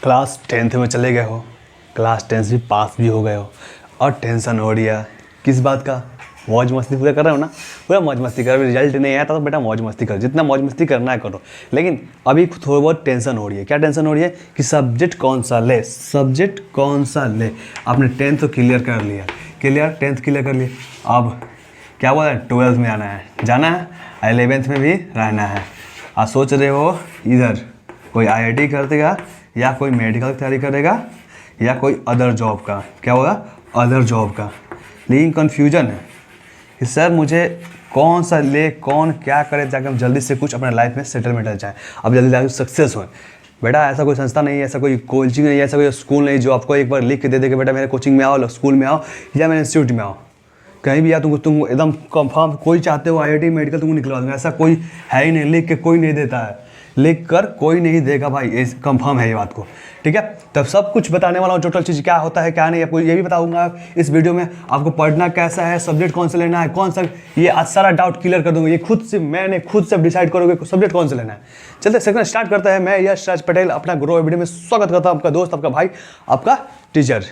Class 10th में चले गए हो, क्लास 10th भी पास भी हो गए हो और टेंशन हो रही है किस बात का? मौज मस्ती पूरा कर रहे हो ना, पूरा मौज मस्ती कर। रिजल्ट नहीं आया था तो बेटा मौज मस्ती कर, जितना मौज मस्ती करना है करो। लेकिन अभी थोड़ी बहुत टेंशन हो रही है। क्या टेंशन हो रही है कि सब्जेक्ट कौन सा ले, सब्जेक्ट कौन सा ले। आपने 10th तो क्लियर कर लिया, क्लियर 10th क्लियर कर लिया, अब क्या बोला 12th में आना है, जाना है, 11th में भी रहना है। आज सोच रहे हो इधर कोई IIT कर देगा या कोई मेडिकल की तैयारी करेगा या कोई अदर जॉब का, क्या होगा अदर जॉब का। लेकिन कन्फ्यूजन है कि सर मुझे कौन सा ले, कौन क्या करे ताकि हम जल्दी से कुछ अपने लाइफ में सेटलमेंट हो जाए, अब जल्दी लाइफ सक्सेस होए। बेटा ऐसा कोई संस्था नहीं है, ऐसा कोई कोचिंग नहीं है, ऐसा कोई स्कूल नहीं जो आपको एक बार लिख के दे दे कि बेटा मेरे कोचिंग में आओ, स्कूल में आओ या मेरे इंस्टीट्यूट में आओ, कहीं भी या तुम एकदम कंफर्म कोई चाहते हो IIT मेडिकल तुमको निकलवा दूँगा। ऐसा कोई है ही नहीं, लिख के कोई नहीं देता है, लिख कर कोई नहीं देगा भाई, ये कंफर्म है ये बात को। ठीक है, तब सब कुछ बताने वाला हूँ, टोटल चीज़ क्या होता है क्या नहीं, आपको ये भी बताऊंगा इस वीडियो में। आपको पढ़ना कैसा है, सब्जेक्ट कौन सा लेना है, कौन सा, ये आज सारा डाउट क्लियर कर दूंगा। ये मैंने खुद से डिसाइड करोगे सब्जेक्ट कौन सा लेना है। चलते सेकंड स्टार्ट करता है। मैं यश राज पटेल अपना ग्रो वीडियो में स्वागत करता हूँ, आपका दोस्त, आपका भाई, आपका टीचर।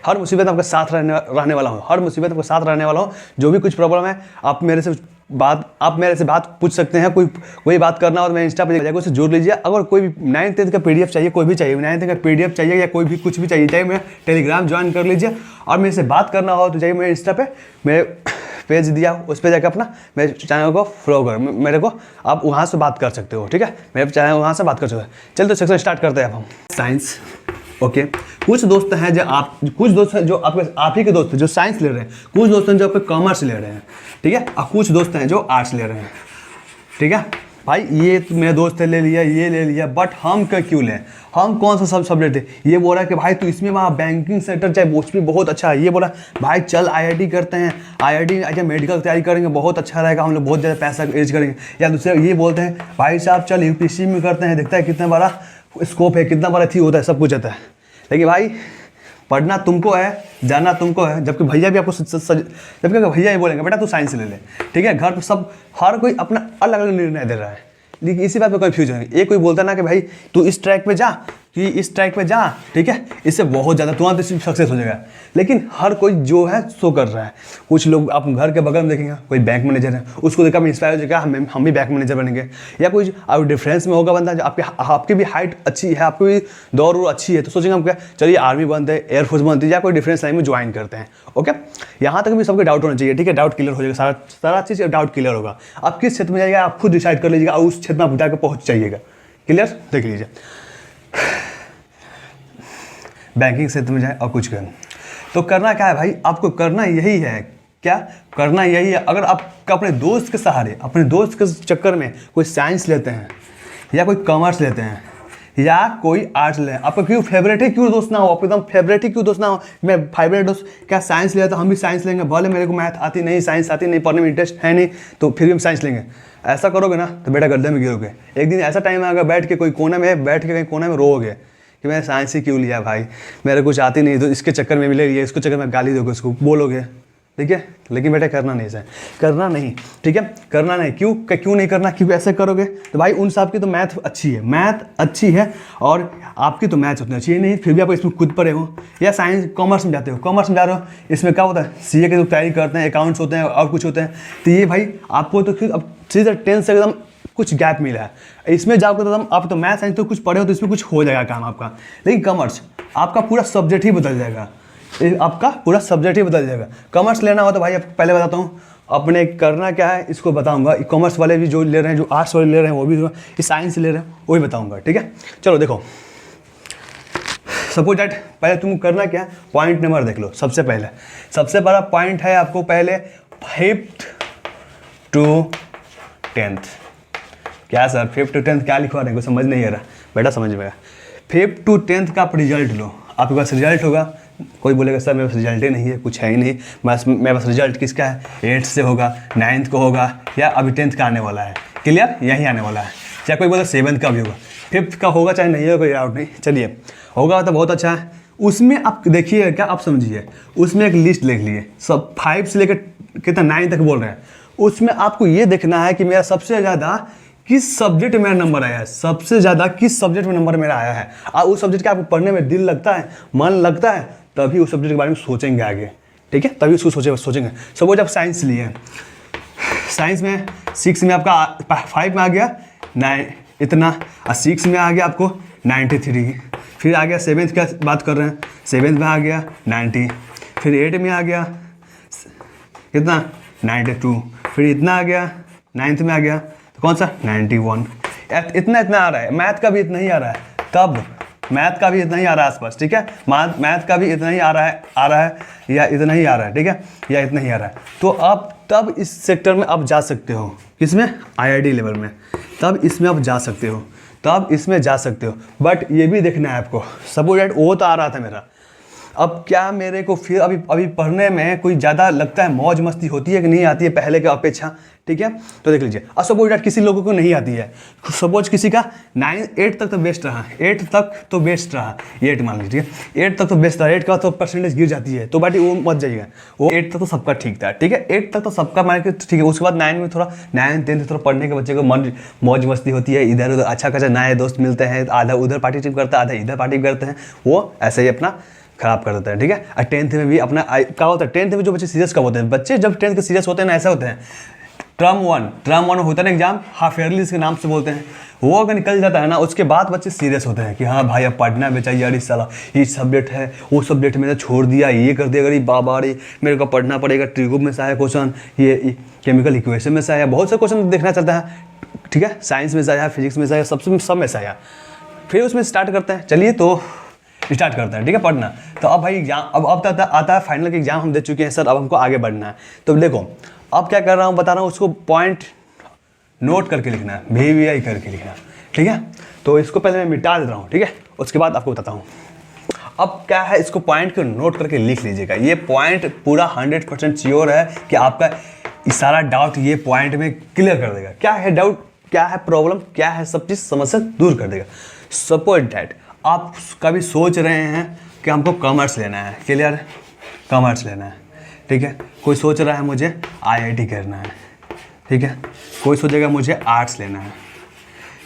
हर मुसीबत में आपका साथ रहने वाला हूँ, हर मुसीबत में आपका साथ रहने वाला हूँ। जो भी कुछ प्रॉब्लम है आप मेरे से बात पूछ सकते हैं। कोई बात करना हो तो मैं इंस्टा पे जाकर उससे जोड़ लीजिए। अगर कोई भी 9th 10th का PDF चाहिए, कोई भी चाहिए 9th 10th का PDF चाहिए या कोई भी कुछ भी चाहिए मैं टेलीग्राम ज्वाइन कर लीजिए। और मेरे से बात करना हो तो जाइए मेरे इंस्टा पे, मेरे पेज दिया उस पर जाकर अपना मेरे चैनल को फॉलो कर, मेरे को आप वहाँ से बात कर सकते हो। ठीक है, मेरे चैनल वहाँ से बात कर सकते हो। चल तो सेक्शन स्टार्ट करते हैं अब हम। Science, okay. कुछ दोस्त हैं जो कुछ दोस्त हैं जो आप ही के दोस्त हैं जो साइंस ले रहे हैं, कुछ दोस्त हैं जो आपके कॉमर्स ले रहे हैं, ठीक है, और कुछ दोस्त हैं जो आर्ट्स ले रहे हैं। ठीक है भाई, ये तो मेरे दोस्त ने ले लिया, ये ले लिया, बट हम क्यों लें, हम कौन सा सब्जेक्ट है। ये बोल रहा है कि भाई तू इसमें वहाँ बैंकिंग सेक्टर चाहे वो भी बहुत अच्छा है। ये बोला भाई चल IIT करते हैं, IIT अच्छा मेडिकल की तैयारी करेंगे, बहुत अच्छा रहेगा, हम लोग बहुत ज़्यादा पैसा अर्ज करेंगे। या दूसरे ये बोलते हैं भाई साहब चल UPSC में करते हैं, देखता है कितना बड़ा स्कोप है, कितना बड़ा थी होता है, सब कुछ आता है। लेकिन भाई पढ़ना तुमको है, जाना तुमको है। जबकि भैया भी आपको जबकि भैया ही बोलेंगे बेटा तू साइंस ले ले। ठीक है, घर पर सब हर कोई अपना अलग अलग निर्णय दे रहा है, लेकिन इसी बात में कन्फ्यूजन है। एक कोई बोलता है ना कि भाई तू इस ट्रैक पे जा, कि इस ट्रैक पे जा, ठीक है, इससे बहुत ज़्यादा तुम्हारा सक्सेस हो जाएगा। लेकिन हर कोई जो है सो कर रहा है। कुछ लोग आप घर के बगल में देखेंगे कोई बैंक मैनेजर है, उसको देखकर इंस्पायर हो जाएगा हम भी बैंक मैनेजर बनेंगे। या कोई अब डिफरेंस में होगा बंदा जो आपकी भी हाइट अच्छी है, आपकी भी दौड़ अच्छी है, तो सोचेंगे हम क्या चलिए आर्मी बनते हैं, एयरफोर्स बनते हैं, या कोई डिफरेंस लाइन में ज्वाइन करते हैं। ओके, यहाँ तक भी सबके डाउट होना चाहिए। ठीक है, डाउट क्लियर हो जाएगा, सारा चीज़ डाउट क्लियर होगा। आप किस क्षेत्र में जाइएगा आप खुद डिसाइड कर लीजिएगा और उस क्षेत्र में आप जाकर पहुँच जाइएगा। क्लियर, देख लीजिए। बैंकिंग क्षेत्र में जाए और कुछ करें तो करना क्या है भाई, आपको करना यही है। क्या करना यही है। अगर आप अपने दोस्त के सहारे, अपने दोस्त के चक्कर में कोई साइंस लेते हैं या कोई कॉमर्स लेते हैं या कोई आर्ट्स लें, आपका क्यों फेवरेट ही क्यों दोस्त ना हो, आपको एकदम फेवरेट ही क्यों दोस्त ना हो। मैं फेवरेट दोस्त क्या साइंस लिया तो हम भी साइंस लेंगे, भले मेरे को मैथ आती नहीं, साइंस आती नहीं, पढ़ने में इंटरेस्ट है नहीं, तो फिर भी हम साइंस लेंगे। ऐसा करोगे ना तो बेटा गड्ढे में गिरोगे। एक दिन ऐसा टाइम आएगा बैठ के कहीं कोने में रोओगे कि मैंने साइंस ही क्यों लिया भाई, मेरे कुछ आती नहीं, तो इसके चक्कर में मिले, इसको चक्कर में गाली दोगे, उसको बोलोगे। ठीक है, लेकिन बेटा करना नहीं सर, करना नहीं। ठीक है, करना नहीं। क्यों नहीं करना, क्यों ऐसे करोगे तो भाई उन साहब की तो मैथ अच्छी है और आपकी तो मैथ उतनी अच्छी है नहीं, फिर भी आप इसमें खुद पढ़े हो। या साइंस कॉमर्स में जाते हो, कॉमर्स में जा रहे हो, इसमें क्या होता है CA की तो तैयारी करते हैं, अकाउंट्स होते हैं और कुछ होते हैं। तो ये भाई आपको तो फिर अब सीधे 10 से एकदम कुछ गैप मिला है। इसमें जाओगे तो आप तो मैथ साइंस तो कुछ पढ़े हो तो इसमें कुछ हो जाएगा काम आपका। लेकिन कॉमर्स आपका पूरा सब्जेक्ट ही बदल जाएगा, आपका पूरा सब्जेक्ट ही बदल जाएगा। कॉमर्स लेना हो तो भाई आपको पहले बताता हूँ अपने करना क्या है, इसको बताऊंगा। कॉमर्स वाले भी जो ले रहे हैं, जो आर्ट्स वाले ले रहे हैं वो भी, ये साइंस ले रहे हैं वो भी बताऊंगा। ठीक है, चलो देखो। सपोज दैट पहले तुम करना क्या है, पॉइंट नंबर देख लो। सबसे बड़ा पॉइंट है आपको पहले 5th to 10th। क्या सर 5th to 10th क्या लिखवा रहे हैं, समझ नहीं आ रहा बेटा, समझ में आया। 5th to 10th का आप रिजल्ट लो, आपके पास रिजल्ट होगा। कोई बोलेगा सर मेरे पास रिजल्ट ही नहीं है, कुछ है ही नहीं, मेरे पास रिजल्ट किसका है, 8th से होगा, 9th को होगा, या अभी 10th का आने वाला है। क्लियर, यही आने वाला है। चाहे कोई बोले 7th का भी होगा, 5th का होगा चाहे नहीं होगा, कोई डाउट नहीं। चलिए होगा तो बहुत अच्छा है। उसमें आप देखिए क्या, आप समझिए, उसमें एक लिस्ट लिख लिए, सब 5 से लेकर कितना 9 तक बोल रहे हैं। उसमें आपको ये देखना है कि मेरा सबसे ज़्यादा किस सब्जेक्ट में मेरा नंबर आया है, सबसे ज़्यादा किस सब्जेक्ट में नंबर मेरा आया है। और उस सब्जेक्ट का आपको पढ़ने में दिल लगता है, मन लगता है, तभी उस सब्जेक्ट के बारे में सोचेंगे आगे, ठीक है, तभी उसको सोचेंगे। सपोज आप साइंस लिए, साइंस में 6 में आपका 5 में आ गया 9 इतना, और 6 में आ गया आपको 93, फिर आ गया 7th का बात कर रहे हैं, 7th में आ गया 90, फिर 8 में आ गया कितना 92, फिर इतना आ गया 9th में आ गया तो कौन सा 91, इतना आ रहा है। मैथ का भी इतना ही आ रहा है, तब मैथ का भी इतना ही आ रहा है आसपास, ठीक है, मैथ का भी इतना ही आ रहा है या इतना ही आ रहा है, ठीक है, या इतना ही आ रहा है। तो आप तब इस सेक्टर में आप जा सकते हो, किसमें, IIT लेवल में, तब इसमें आप जा सकते हो, तब इसमें जा सकते हो। बट ये भी देखना है आपको, सपोज दैट वो तो आ रहा था मेरा, अब क्या मेरे को फिर अभी पढ़ने में कोई ज़्यादा लगता है, मौज मस्ती होती है कि नहीं आती है पहले के अपेक्षा, ठीक है। तो देख लीजिए, अब सपोज दैट किसी लोगों को नहीं आती है, सपोज किसी का 8 तक तो बेस्ट रहा, 8 तक तो बेस्ट रहा, 8 मान लीजिए, 8 तक तो बेस्ट रहा, 8 का तो परसेंटेज गिर जाती है, तो बाटी वो मत जाइएगा, वो 8 तक तो सबका ठीक था, ठीक है, 8 तक तो सबका मान के ठीक है। उसके बाद 9 में थोड़ा 9 10 थोड़ा पढ़ने के बच्चे को मन मौज मस्ती होती है, इधर उधर अच्छा खासा नए दोस्त मिलते हैं, आधा उधर पार्टी करता है, आधा इधर पार्टी करते हैं, वो ऐसे ही अपना खराब कर देता है, ठीक है। और 10th में भी अपना क्या होता है, 10th में जो बच्चे सीरियस कब होते हैं, बच्चे जब 10th के सीरियस होते हैं ना, ऐसा होते हैं, टर्म वन होता है ना एग्जाम, हाफ ईयरली इसके नाम से बोलते हैं, वो अगर निकल जाता है ना, उसके बाद बच्चे सीरियस होते हैं कि हाँ भाई अब पढ़ना भी चाहिए, यार इस साल ये सब्जेक्ट है, वो सब्जेक्ट मैंने छोड़ दिया, ये कर दिया, अरे बाबा रे मेरे को पढ़ना पड़ेगा, ट्रिगो में से आया क्वेश्चन, ये केमिकल इक्वेशन में से आया, बहुत से क्वेश्चन देखना चलता है, ठीक है, साइंस में से आया, फिजिक्स में से आया, सब में से आया, फिर उसमें स्टार्ट करते हैं, चलिए तो स्टार्ट करते हैं, ठीक है, पढ़ना। तो अब भाई एग्जाम अब आता है फाइनल का एग्जाम हम दे चुके हैं सर, अब हमको आगे बढ़ना है। तो देखो अब क्या कर रहा हूँ, बता रहा हूँ, उसको पॉइंट नोट करके लिखना है, VVI करके लिखना है, ठीक है। तो इसको पहले मैं मिटा दे रहा हूँ, ठीक है, उसके बाद आपको बताता हूँ। अब क्या है, इसको पॉइंट को नोट करके लिख लीजिएगा, ये पॉइंट पूरा 100% श्योर है कि आपका सारा डाउट ये पॉइंट में क्लियर कर देगा। क्या है डाउट, क्या है प्रॉब्लम, क्या है, सब चीज़ समस्या दूर कर देगा। सपोज दैट आप कभी सोच रहे हैं कि हमको कॉमर्स लेना है, क्लियर, कॉमर्स लेना है, ठीक है, कोई सोच रहा है मुझे IIT करना है, ठीक है, कोई सोचेगा मुझे आर्ट्स लेना है,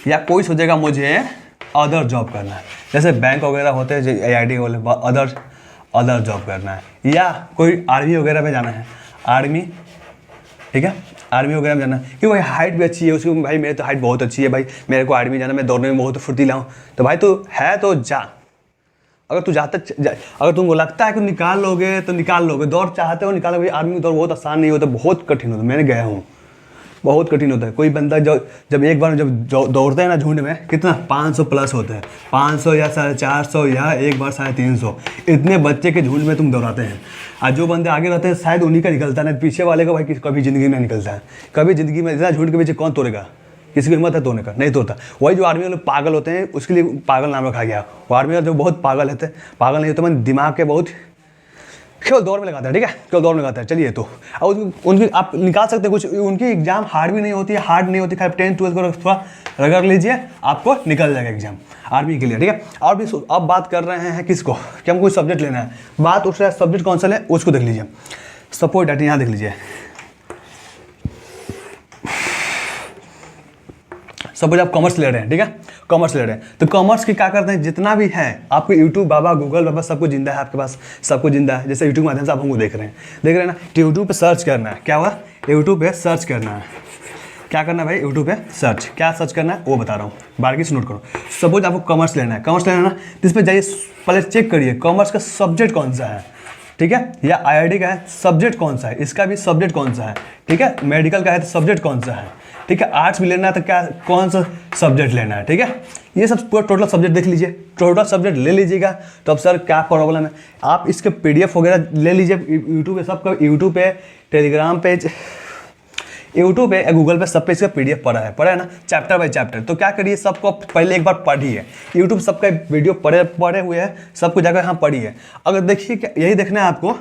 या कोई सोचेगा मुझे अदर जॉब करना है, जैसे बैंक वगैरह होते हैं जो IIT वाले, अदर जॉब करना है, या कोई आर्मी वगैरह में जाना है, आर्मी, ठीक है, आर्मी वगैरह में जाना है, क्योंकि भाई हाइट भी अच्छी है उसकी, भाई मेरी तो हाइट बहुत अच्छी है, भाई मेरे को आर्मी जाना, मैं दौड़ने में बहुत फुर्तीला हूँ, तो भाई तो है तो जा, अगर तू अगर तुमको लगता है कि निकाल लोगे तो निकाल लोगे, दौड़ चाहते हो निकालो, भाई आर्मी दौड़ बहुत आसान नहीं होता, बहुत कठिन होता है, मैंने गया हूँ, बहुत कठिन होता है। कोई बंदा जब एक बार जब दौड़ते हैं ना झुंड में, कितना 500 प्लस होते हैं, 500 या 450 या एक बार 350, इतने बच्चे के झुंड में तुम दौड़ाते हैं, और जो बंदे आगे रहते हैं शायद उन्हीं का निकलता है, पीछे वाले का भाई कभी ज़िंदगी में निकलता है, कभी ज़िंदगी में इतना झुंड के पीछे कौन तोड़ेगा, किसी की हिम्मत है तोड़ने का, नहीं तोड़ता। वही जो आर्मी वाले पागल होते हैं उसके लिए पागल नाम रखा गया, वो आर्मी वाले जो बहुत पागल होते हैं, पागल नहीं होते मैंने दिमाग के बहुत केवल दौड़ में लगाता है, ठीक है, केवल दौड़ में लगाता है। चलिए तो और उनकी आप निकाल सकते हैं कुछ, उनकी एग्जाम हार्ड भी नहीं होती है, हार्ड नहीं होती, खाली 10th 12th को थोड़ा रगड़ लीजिए, आपको निकल जाएगा एग्जाम आर्मी के लिए, ठीक है। और भी अब बात कर रहे हैं किसको, कि हमको कोई सब्जेक्ट लेना है, बात उठ रहा है सब्जेक्ट कौन सा लें, उसको देख लीजिए। सपोज दैट यहाँ देख लीजिए, सपोज आप कॉमर्स ले रहे हैं, ठीक है, कॉमर्स ले रहे हैं, तो कॉमर्स की क्या करते हैं, जितना भी है आपको यूट्यूब बाबा, गूगल बाबा, सब कुछ जिंदा है आपके पास, सब कुछ जिंदा है। जैसे यूट्यूब के माध्यम से आप हमको देख रहे हैं ना, तो यूट्यूब पे सर्च करना है, क्या हुआ, यूट्यूब पे सर्च करना है, क्या करना है भाई, यूट्यूब पे सर्च, क्या सर्च करना है वो बता रहा हूँ, बारीकी से नोट करो। सपोज आपको कॉमर्स लेना है, कॉमर्स लेना है ना, तो इस पर जाइए, पहले चेक करिए कॉमर्स का सब्जेक्ट कौन सा है, ठीक है, या IIT का है सब्जेक्ट कौन सा है, इसका भी सब्जेक्ट कौन सा है, ठीक है, मेडिकल का है तो सब्जेक्ट कौन सा है, ठीक है, आर्ट्स भी लेना है तो क्या कौन सा सब्जेक्ट लेना है, ठीक है, ये सब पूरा टोटल सब्जेक्ट देख लीजिए, टोटल सब्जेक्ट ले लीजिएगा। तो अब सर क्या प्रॉब्लम है, आप इसके PDF वगैरह ले लीजिए, यूट्यूब पे सबका, यूट्यूब पे, टेलीग्राम पे, यूट्यूब पे, गूगल पे, सब पे इसका PDF पड़ा है ना, चैप्टर बाय चैप्टर। तो क्या करिए, सबको पहले एक बार पढ़िए, यूट्यूब सबका वीडियो पढ़े हुए हैं, सबको जाकर यहाँ पढ़िए। अगर देखिए यही देखना है आपको,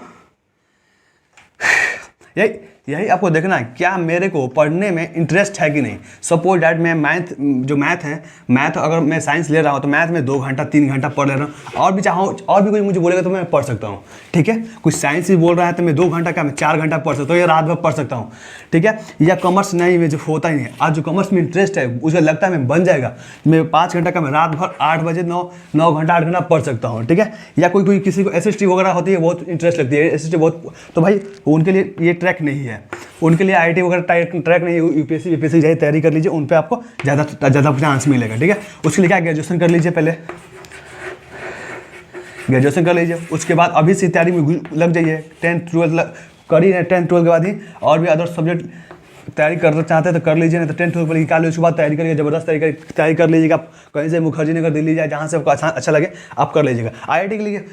यही यही आपको देखना है, क्या मेरे को पढ़ने में इंटरेस्ट है कि नहीं। सपोज डैट मैं मैथ है, मैथ अगर मैं साइंस ले रहा हूँ तो मैथ में 2 घंटा 3 घंटा पढ़ ले रहा हूँ, और भी चाहूँ और भी कोई मुझे बोलेगा तो मैं पढ़ सकता हूँ, ठीक है। कुछ साइंस भी बोल रहा है तो मैं 2 घंटा क्या मैं 4 घंटा पढ़ सकता हूँ, या रात भर पढ़ सकता हूँ, ठीक है। या कॉमर्स नहीं में जो होता ही नहीं, आज जो कॉमर्स में इंटरेस्ट है उसे लगता है मैं बन जाएगा, मैं 5 घंटा का मैं रात भर 8 बजे 9 घंटा 8 घंटा पढ़ सकता हूँ, ठीक है। या कोई किसी को SST वगैरह होती है, बहुत इंटरेस्ट लगती है SST बहुत, तो भाई उनके लिए ये ट्रैक नहीं है, उनके लिए IIT वगैरह ट्रैक नहीं है। UPSC VPSC जाइए तैयारी कर लीजिए, उन पर आपको ज़्यादा चांस मिलेगा, ठीक है। उसके लिए क्या ग्रेजुएशन कर लीजिए, पहले ग्रेजुएशन कर लीजिए, उसके बाद अभी से तैयारी में लग जाइए। 10th 12th कर ही 10th 12th के बाद ही और भी अदर सब्जेक्ट तैयारी करना चाहते हैं तो कर लीजिए, नहीं तो 10th 12th निकाल लीजिए, उसके बाद तैयारी करिए, ज़बरदस्त तैयारी कर लीजिएगा। आप कहीं से मुखर्जी नगर दिल्ली जाए, जहाँ से आपको अच्छा लगे आप कर लीजिएगा। IIT के लिए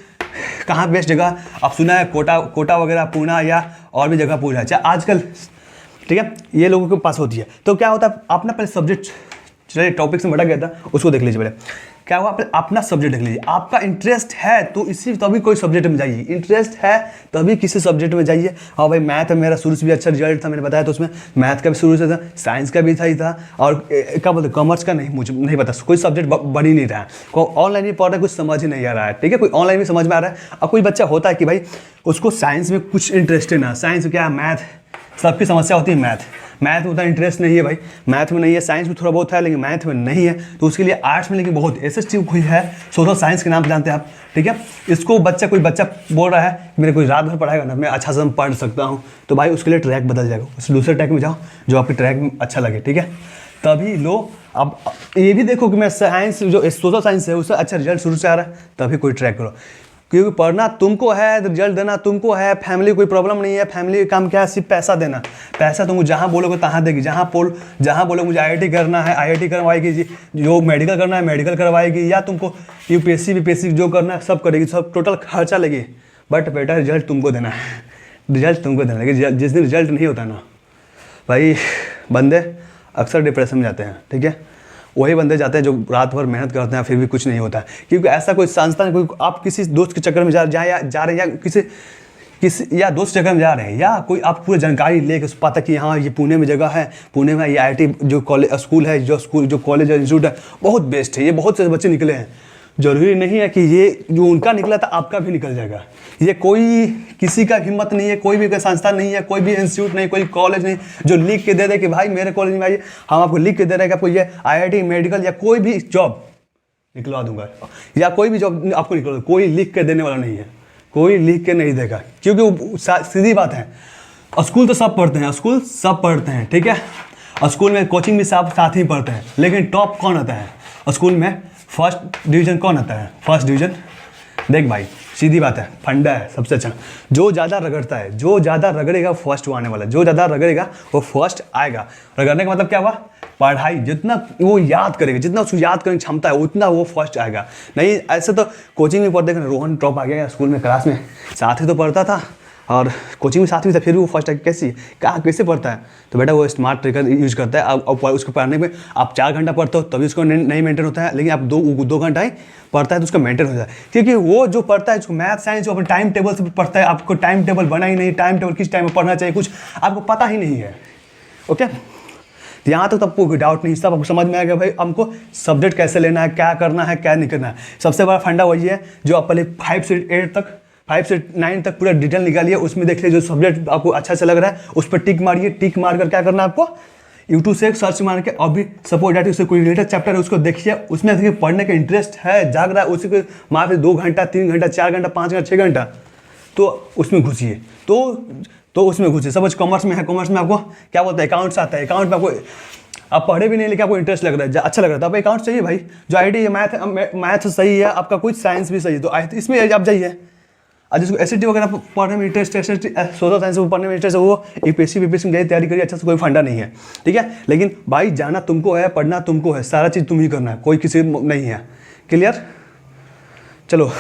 कहाँ बेस्ट जगह आप सुना है, कोटा वगैरह, पूना या और भी जगह पूछा है आजकल, ठीक है। ये लोगों के पास होती है। तो क्या होता है, अपना पहले सब्जेक्ट, चलिए टॉपिक से भटक गया था, उसको देख लीजिए पहले। क्या हुआ, अपना सब्जेक्ट देख लीजिए, आपका इंटरेस्ट है तो इसी तभी कोई सब्जेक्ट में जाइए, इंटरेस्ट है तभी किसी सब्जेक्ट में जाइए। हाँ भाई मैथ मेरा शुरू से भी अच्छा रिजल्ट था, मैंने बताया, तो उसमें मैथ का भी शुरू से था, साइंस का भी था और क्या बोलते कॉमर्स का नहीं, मुझे नहीं पता, कोई सब्जेक्ट बन ही नहीं रहा है, कोई ऑनलाइन भी पढ़ रहा है, कुछ समझ ही नहीं आ रहा है, ठीक है। कोई ऑनलाइन भी समझ में आ रहा है, और कोई बच्चा होता है कि भाई उसको साइंस में कुछ इंटरेस्ट है ना, साइंस में क्या है, मैथ, सबकी समस्या होती है मैथ में उतना इंटरेस्ट नहीं है भाई, मैथ में नहीं है, साइंस में थोड़ा बहुत है लेकिन मैथ में नहीं है, तो उसके लिए आर्ट्स में लेकिन बहुत SST कोई है, सोशल साइंस के नाम से जानते हैं आप, ठीक है। इसको कोई बच्चा बोल रहा है मेरे कोई रात भर पढ़ाएगा ना, मैं अच्छा से पढ़ सकता हूँ, तो भाई उसके लिए ट्रैक बदल जाएगा, उस दूसरे ट्रैक में जाओ जो आपके ट्रैक में अच्छा लगे, ठीक है। तभी लो, अब ये भी देखो कि मैं साइंस जो सोशल साइंस है उससे अच्छा रिजल्ट शुरू से आ रहा है, तभी कोई ट्रैक करो, क्योंकि पढ़ना तुमको है, रिजल्ट देना तुमको है, फैमिली कोई प्रॉब्लम नहीं है, फैमिली का काम क्या है, सिर्फ पैसा देना। पैसा तुमको जहाँ बोलोगे तहाँ देगी, जहाँ बोलोगे मुझे IIT करना है IIT करवाएगी, जो मेडिकल करना है मेडिकल करवाएगी, या तुमको UPSC VPSC जो करना है सब करेगी, सब टोटल खर्चा लगे, बट बेटा रिजल्ट तुमको देना है, रिजल्ट तुमको देना है। लेकिन जिस दिन रिजल्ट नहीं होता ना भाई, बंदे अक्सर डिप्रेशन में जाते हैं, ठीक है। वही बंदे जाते हैं जो रात भर मेहनत करते हैं फिर भी कुछ नहीं होता है, क्योंकि ऐसा कोई संस्था कोई आप किसी दोस्त के चक्कर में जा रहे हैं, या किसी या दोस्त चक्कर में जा रहे हैं, या कोई आप पूरी जानकारी लेके पता कि हाँ ये पुणे में जगह है, पुणे में ये IIT जो स्कूल है, जो कॉलेज इंस्टीट्यूट है बहुत बेस्ट है, ये बहुत से बच्चे निकले हैं, जरूरी नहीं है कि ये जो उनका निकला था आपका भी निकल जाएगा। ये कोई किसी का हिम्मत नहीं है, कोई भी संस्था नहीं है, कोई भी इंस्टीट्यूट नहीं, कोई कॉलेज नहीं जो लिख के दे दे कि भाई मेरे कॉलेज में आइए, हम आपको लिख के दे रहे हैं कि आपको ये IIT मेडिकल या कोई भी जॉब निकलवा दूंगा, या कोई भी जॉब आपको निकलवा, कोई लिख के देने वाला नहीं है, कोई लिख के नहीं देगा, क्योंकि सीधी बात है, स्कूल तो सब पढ़ते हैं, स्कूल सब पढ़ते हैं, ठीक है। स्कूल में कोचिंग भी सब साथ ही पढ़ते हैं, लेकिन टॉप कौन आता है स्कूल में, फर्स्ट डिवीज़न कौन आता है, फर्स्ट डिवीज़न। देख भाई सीधी बात है, फंडा है सबसे अच्छा, जो ज़्यादा रगड़ता है, जो ज़्यादा रगड़ेगा फर्स्ट वो आने वाला है, जो ज़्यादा रगड़ेगा वो फर्स्ट आएगा। रगड़ने का मतलब क्या हुआ, पढ़ाई जितना वो याद करेगा, जितना उसको याद करने की क्षमता है उतना वो फर्स्ट आएगा। नहीं ऐसे तो कोचिंग में पढ़ते हैं, रोहन टॉप आ गया, स्कूल में क्लास में साथ ही तो पढ़ता था और कोचिंग में साथ में था, फिर भी वो फर्स्ट कैसे पढ़ता है, तो बेटा वो स्मार्ट ट्रिकर यूज करता है। अब उसको पढ़ने में आप 4 घंटा पढ़ते हो तभी उसको नहीं मेंटेन होता है, लेकिन आप दो घंटा ही पढ़ता है तो उसका मेंटेन हो जाता है, क्योंकि वो जो पढ़ता है उसको मैथ साइंस जो अपने टाइम टेबल से पढ़ता है, आपको टाइम टेबल बना ही नहीं, टाइम टेबल किस टाइम में पढ़ना चाहिए कुछ आपको पता ही नहीं है, ओके। यहाँ तक तो आपको कोई डाउट नहीं, सब आपको समझ में आएगा भाई हमको सब्जेक्ट कैसे लेना है, क्या करना है क्या नहीं करना है। सबसे बड़ा फंडा वही है जो आप पहले 5 से 9 तक पूरा डिटेल निकालिए, उसमें देखिए जो सब्जेक्ट आपको अच्छा से लग रहा है उस पर टिक मारिए, टिक मार कर क्या करना है आपको यूट्यूब से सर्च मार के अभी सपोज डेट उससे कोई रिलेटेड चैप्टर है उसको देखिए, उसमें देखिए पढ़ने का इंटरेस्ट है जाग रहा है, उसी को मार फिर 2 घंटा 3 घंटा 4 घंटा 5 घंटा 6 घंटा तो उसमें घुसिए, तो उसमें घुसिए। सपोज कॉमर्स में है, कॉमर्स में आपको क्या बोलते हैं अकाउंट्स आता है, अकाउंट में आपको आप पढ़े भी नहीं लेकिन आपको इंटरेस्ट लग रहा है, अच्छा लग रहा है, तो आप अकाउंट चाहिए भाई, जो IIT मैथ सही है आपका, कुछ साइंस भी सही है, तो इसमें आप जाइए। और जिसको SST वगैरह पढ़ने में इंटरेस्ट है, सोशल साइंस में पढ़ने में इंटरेस्ट है, वो UPSC VPSC में तैयारी करिए, अच्छा से कोई फंडा नहीं है, ठीक है। लेकिन भाई जाना तुमको है, पढ़ना तुमको है, सारा चीज़ तुम ही करना है, कोई किसी नहीं है, क्लियर। चलो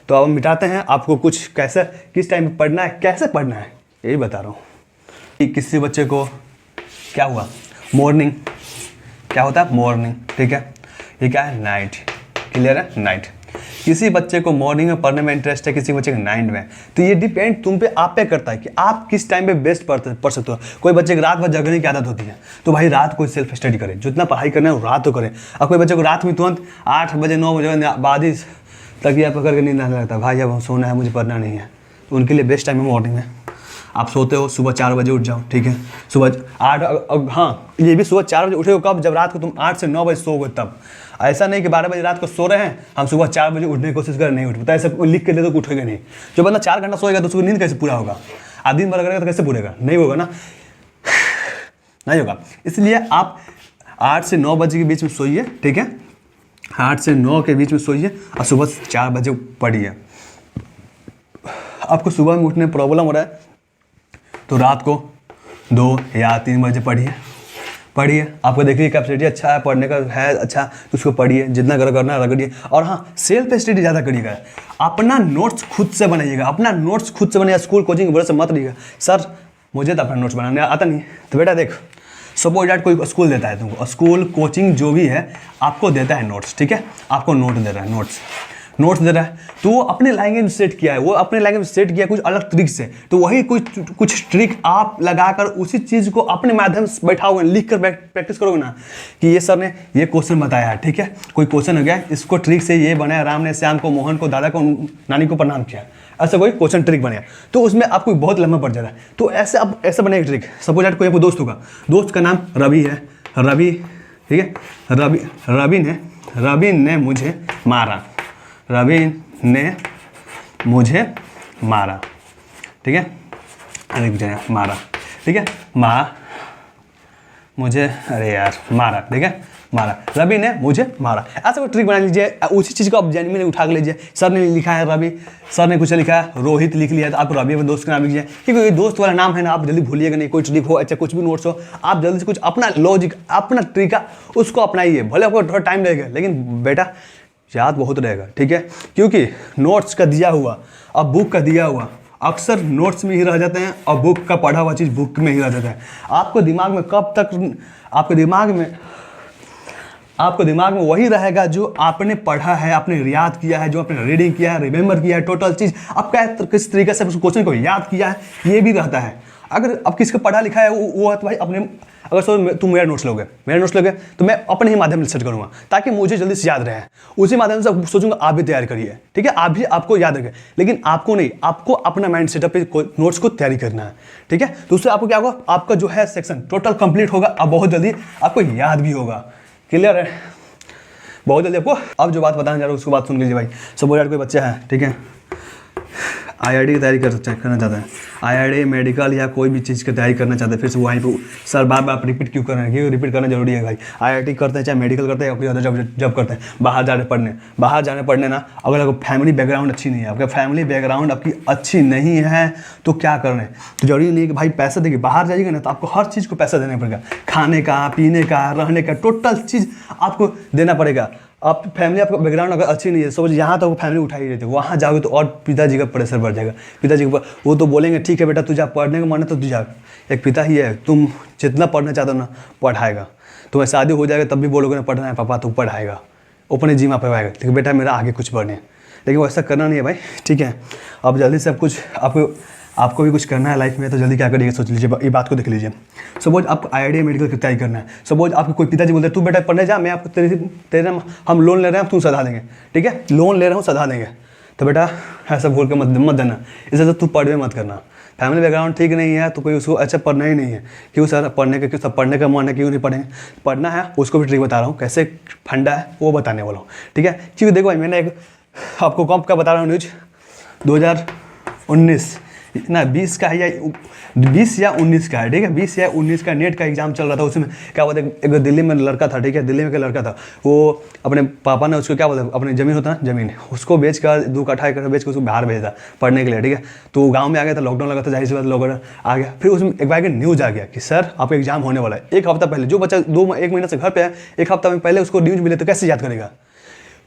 तो अब हम मिटाते हैं आपको कुछ कैसे किस टाइम में पढ़ना है, कैसे पढ़ना है यही बता रहा हूँ। कि किसी बच्चे को क्या हुआ मॉर्निंग, क्या होता है मॉर्निंग, ठीक है, ये क्या है नाइट, क्लियर है नाइट। किसी बच्चे को मॉर्निंग में पढ़ने में इंटरेस्ट है, किसी बच्चे को नाइट में, तो ये डिपेंड तुम पे, आप पे करता है कि आप किस टाइम पे बेस्ट पढ़ सकते हो। कोई बच्चे को रात भर जगने की आदत होती है, तो भाई रात को सेल्फ स्टडी करे, जितना पढ़ाई करना है वो रात को करे। और कोई बच्चे को रात में तुरंत 8 बजे 9 बजे बाद ही तकिया पकड़ के नींद आने लगता है, भाई अब सोना है, मुझे पढ़ना नहीं है, तो उनके लिए बेस्ट टाइम है मॉर्निंग में। आप सोते हो सुबह 4 बजे उठ जाओ, ठीक है, सुबह 8, हाँ ये भी सुबह 4 बजे उठे कब, जब रात को तुम 8 से 9 बजे सोओगे तब। ऐसा नहीं कि 12 बजे रात को सो रहे हैं, हम सुबह 4 बजे उठने की कोशिश कर नहीं उठ पाता, ऐसा लिख के दे तो उठेगा नहीं। जो बंदा 4 घंटा सोएगा तो उसको नींद कैसे पूरा होगा, आप दिन भर करेगा तो कैसे पूरेगा, नहीं होगा ना, नहीं होगा। इसलिए आप 8 से 9 बजे के बीच में सोइए, ठीक है, 8 से 9 के बीच में सोइए और सुबह 4 बजे पढ़िए। आपको सुबह में उठने में प्रॉब्लम हो रहा है तो रात को 2 या 3 बजे पढ़िए। आपको देखिए कैपेसिटी अच्छा है, पढ़ने का है अच्छा, तो उसको पढ़िए, जितना करना रगड़िए। और हाँ, सेल्फ स्टडी ज़्यादा करिएगा, अपना नोट्स खुद से बनाइएगा, अपना नोट्स खुद से बनाइएगा, स्कूल कोचिंग की वजह से मत रहिएगा, सर मुझे तो अपना नोट्स बनाने आता नहीं। तो बेटा देख, सपोज डैट कोई स्कूल देता है तुमको, स्कूल कोचिंग जो भी है आपको देता है नोट्स, ठीक है, आपको नोट दे रहा है, नोट्स दे रहा है, तो वो अपने लैंग्वेज सेट किया है, वो अपने लैंग्वेज सेट किया कुछ अलग ट्रिक से, तो वही कुछ ट्रिक आप लगाकर उसी चीज़ को अपने माध्यम से बैठाओगे, लिख कर प्रैक्टिस करोगे ना, कि ये सर ने ये क्वेश्चन बताया है, ठीक है, कोई क्वेश्चन हो गया, इसको ट्रिक से ये बनाया, राम ने श्याम को, मोहन को, दादा को, नानी को प्रणाम किया, ऐसा कोई क्वेश्चन ट्रिक बनाया, तो उसमें आपको बहुत लंबा पड़ जा रहा है। तो ऐसे अब ऐसा बनेगा ट्रिक, सपोज डैट कोई आपको दोस्त होगा, दोस्त का नाम रवि है, रवि, ठीक है, रवि ने मुझे मारा, रवि ने मुझे मारा, ठीक है, अरे मारा, ठीक है, मुझे, अरे यार मारा, ठीक है, मारा, रवि ने मुझे मारा, ऐसा कोई ट्रिक बना लीजिए, उसी चीज़ को आप जेन्युइन में उठा के लीजिए। सर ने लिखा है रवि, सर ने कुछ लिखा है, रोहित लिख लिया, तो आप रवि में दोस्त का नाम लिखिए, क्योंकि ये दोस्त वाला नाम है ना, आप जल्दी भूलिएगा नहीं। कोई ट्रिक हो, अच्छा कुछ भी नोट्स हो, आप जल्दी से कुछ अपना लॉजिक, अपना तरीका उसको अपनाइए, भले आपको थोड़ा टाइम लगेगा, लेकिन बेटा याद बहुत रहेगा, ठीक है, क्योंकि नोट्स का दिया हुआ और बुक का दिया हुआ अक्सर नोट्स में ही रह जाते हैं, और बुक का पढ़ा हुआ चीज़ बुक में ही रह जाता है। आपको दिमाग में कब तक, आपके दिमाग में वही रहेगा जो आपने पढ़ा है, आपने याद किया है, जो आपने रीडिंग किया है, रिमेंबर किया है, टोटल चीज़ आपका किस तरीके से उस क्वेश्चन को याद किया है, ये भी रहता है। अगर अब किसका पढ़ा लिखा है वो है, तो भाई अपने, अगर सो तुम मेरा नोट्स लोगे तो मैं अपने ही माध्यम से सर्च करूँगा, ताकि मुझे जल्दी से याद रहे, उसी माध्यम से सोचूंगा आप भी तैयारी करिए, ठीक है, आप भी, आपको याद रखें, लेकिन आपको नहीं, आपको अपना माइंड सेटअप पे नोट्स को तैयारी करना है, ठीक है। तो उससे आपको क्या होगा, आपका जो है सेक्शन टोटल कंप्लीट होगा, अब बहुत जल्दी आपको याद भी होगा, क्लियर है, बहुत जल्दी आपको। अब जो बात बताने जा रहा हूँ उसको बात सुन लीजिए भाई। सपोज यार कोई बच्चा है, ठीक है, आईआईटी की तैयारी करना चाहता है, आईआईटी मेडिकल या कोई भी चीज़ की तैयारी करना चाहते हैं, फिर से वहीं पे सर बार बार रिपीट क्यों कर रहे हैं, क्यों रिपीट करना जरूरी है भाई। आईआईटी करते हैं चाहे मेडिकल करते हैं या कोई अदर जॉब करते हैं, बाहर जाने पढ़ने ना, अगर आपको फैमिली बैकग्राउंड अच्छी नहीं है, आपका फैमिली बैकग्राउंड आपकी अच्छी नहीं है तो क्या कर रहे हैं, तो जरूरी नहीं कि भाई पैसा देखिए, बाहर जाइएगा ना तो आपको हर चीज़ को पैसा देना पड़ेगा, खाने का, पीने का, रहने का, टोटल चीज़ आपको देना पड़ेगा। आप फैमिली, आपका बैकग्राउंड अगर अच्छी नहीं है, समझ यहाँ तक वो फैमिली उठा ही रहती है, वहाँ जाओगे तो और पिताजी का प्रेशर बढ़ जाएगा, पिताजी के वो तो बोलेंगे ठीक है बेटा तू जा, पढ़ने का मन है तो तू जा, एक पिता ही है, तुम जितना पढ़ना चाहते हो ना पढ़ाएगा, तुम्हें शादी हो जाएगा तब भी बोलोगे ना पढ़ना है पापा, तू पढ़ाएगा, अपने जिम्मा पे आएगा, लेकिन बेटा मेरा आगे कुछ बढ़ने, लेकिन वैसा करना नहीं है भाई, ठीक है। अब जल्दी से सब कुछ आपको भी कुछ करना है लाइफ में, तो जल्दी क्या करिए सोच लीजिए, ये बात को देख लीजिए। सपोज आपको आईआईटी मेडिकल की तैयारी करना है, सपोज आपको कोई पिताजी बोलते हैं तू बेटा पढ़ने जा, मैं आपको तेरे हम लोन ले रहे हैं, तू सधा देंगे, ठीक है, लोन ले रहा हूँ सधा देंगे, तो बेटा ऐसा बोल के मत देना, इससे तो तू पढ़वे मत करना। फैमिली बैकग्राउंड ठीक नहीं है तो कोई उसको अच्छा पढ़ना ही नहीं है, क्यों सर पढ़ने का मन है, क्यों नहीं पढ़ेंगे, पढ़ना है, उसको भी ट्रिक बता रहा हूँ कैसे फंडा है वो बताने वाला हूँ, ठीक है। क्योंकि देखो भाई मैंने एक आपको कब का बता रहा हूँ न्यूज, 2019 ना 20 का है या 20 या 19 का है, ठीक है, 20 या 19 का नेट का एग्जाम चल रहा था, उसमें क्या बोलते एक दिल्ली में लड़का था, ठीक है, दिल्ली में का लड़का था, वो अपने पापा ने उसको क्या बोलते अपनी ज़मीन होता है जमीन, उसको बेच कर 2 कट्ठा 1 कट्ठा बेच कर उसको बाहर भेजा पढ़ने के लिए, ठीक है। तो गाँव में आ गया था, लॉकडाउन लगा था, जाहिर सी बात लॉकडाउन आ गया, फिर उसमें एक बार न्यूज़ आ गया कि सर आपका एग्जाम होने वाला है। 1 हफ्ता पहले जो बच्चा 1 महीने से घर पे है, 1 हफ्ता में पहले उसको न्यूज़ मिले तो कैसे याद करेगा।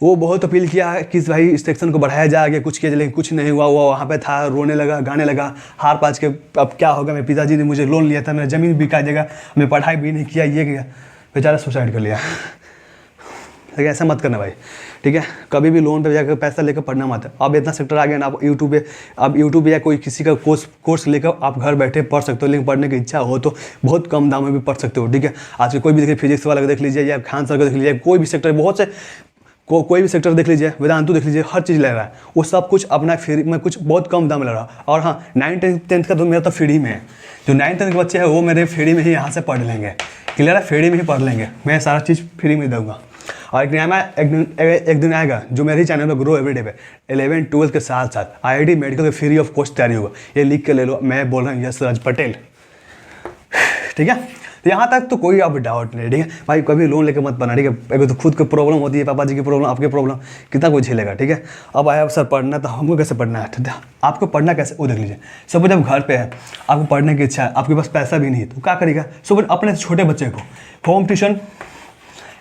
वो बहुत अपील किया कि भाई इस सेक्शन को बढ़ाया जाए, आगे कुछ किया जाए, लेकिन कुछ नहीं हुआ। वो वहाँ पे था, रोने लगा, गाने लगा, हार पाँच के अब क्या होगा, मेरे पिताजी ने मुझे लोन लिया था, मेरा ज़मीन बिका जाएगा, मैं पढ़ाई भी नहीं किया, ये किया, बेचारा सुसाइड कर लिया। लेकिन ऐसा मत करना भाई, ठीक है। कभी भी लोन पे जाकर पैसा लेकर पढ़ना मत। अब इतना सेक्टर आ गया ना, आप यूट्यूब या कोई किसी का कोर्स लेकर आप घर बैठे पढ़ सकते हो। लेकिन पढ़ने की इच्छा हो तो बहुत कम दाम में भी पढ़ सकते हो, ठीक है। आज के कोई भी देखिए, फिजिक्स वाला को देख लीजिए या खान सर को देख लीजिए, कोई भी सेक्टर, बहुत से कोई भी सेक्टर देख लीजिए, वेदांतु देख लीजिए, हर चीज़ ले रहा है वो सब कुछ अपना फ्री में, कुछ बहुत कम दाम ले रहा है। और हाँ, 9th-10th का तो मेरा तो फ्री में है। जो 9th-10th के बच्चे हैं वो मेरे फ्री में ही यहाँ से पढ़ लेंगे, क्लियर है, फ्री में ही पढ़ लेंगे। मैं सारा चीज़ फ्री में दूंगा। और एक दिन आएगा जो मेरे ही चैनल पर ग्रो एवरीडे पे 11th-12th के साथ साथ IIT मेडिकल के फ्री ऑफ कॉस्ट तैयारी होगा। ये लिख के ले लो, मैं बोल रहा हूँ यश राज पटेल, ठीक है। तो यहाँ तक तो कोई अब डाउट नहीं, ठीक है भाई। कभी लोन लेके मत बना, ठीक है। अगर तो खुद को प्रॉब्लम होती है, पापा जी की प्रॉब्लम, आपकी प्रॉब्लम, कितना कोई झेलेगा, ठीक है। अब आया सर पढ़ना, तो हमको कैसे पढ़ना है, ठीक है। आपको पढ़ना कैसे, वो देख लीजिए। सब जब घर पे है, आपको पढ़ने की इच्छा है, आपके पास पैसा भी नहीं है, तो क्या करेगा, सब अपने छोटे बच्चे को होम ट्यूशन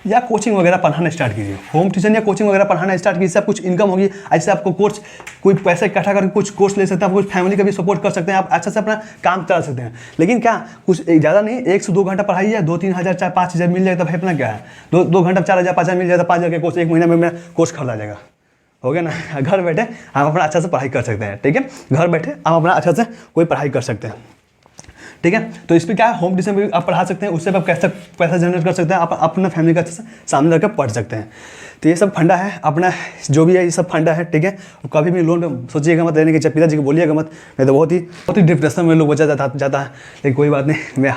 या कोचिंग वगैरह पढ़ाना स्टार्ट कीजिए। होम ट्यूशन या कोचिंग वगैरह पढ़ाना स्टार्ट कीजिए, सब कुछ इनकम होगी। ऐसे आपको कोर्स, कोई पैसा इकट्ठा करके कुछ कोर्स ले सकते हैं, आप कुछ फैमिली का भी सपोर्ट कर सकते हैं, आप अच्छा से अपना काम चला सकते हैं। लेकिन क्या कुछ ज़्यादा नहीं, 1 से 2 घंटा पढ़ाई है, 2-3 हज़ार, 4-5 हज़ार मिल जाएगा, तो भाई अपना क्या है, 2 घंटा 4 हज़ार 5 हज़ार मिल जाएगा, 5 हज़ार के कोर्स 1 महीने में मेरा कोर्स खरीदा जाएगा, हो गया ना। घर बैठे हम अपना अच्छा से पढ़ाई कर सकते हैं, ठीक है। घर बैठे हम अपना अच्छा से कोई पढ़ाई कर सकते हैं, ठीक है। तो इस पर क्या है, होम ट्यूशन भी आप पढ़ा सकते हैं, उससे आप कैसे पैसा जनरेट कर सकते हैं, आप अपना फैमिली का अच्छे से सामने रखकर पढ़ सकते हैं। तो ये सब फंडा है अपना, जो भी है ये सब फंडा है, ठीक है। कभी भी लोन सोचिएगा मत लेने के, पिताजी को बोलिएगा मत, नहीं तो बहुत ही डिप्रेशन में लोग बचा जाता है। लेकिन कोई बात नहीं, मैं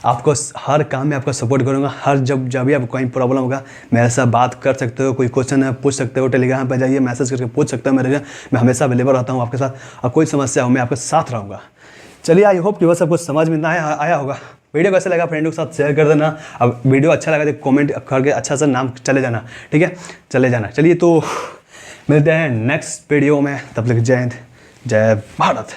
आपको हर काम में आपका सपोर्ट करूँगा। जब भी आपको कोई प्रॉब्लम होगा मेरे साथ बात कर सकते हो, कोई क्वेश्चन है पूछ सकते हो, टेलीग्राम पर जाइए, मैसेज करके पूछ सकते हो, मैं हमेशा अवेलेबल रहता हूँ आपके साथ। और कोई समस्या हो मैं आपके साथ रहूँगा। चलिए, आई होप कि बस सबको समझ में आया होगा। वीडियो कैसे लगा फ्रेंडों के साथ शेयर कर देना। अब वीडियो अच्छा लगा तो कमेंट करके अच्छा सा नाम चले जाना, ठीक है, चले जाना। चलिए तो मिलते हैं नेक्स्ट वीडियो में, तब तक जय हिंद, जय भारत।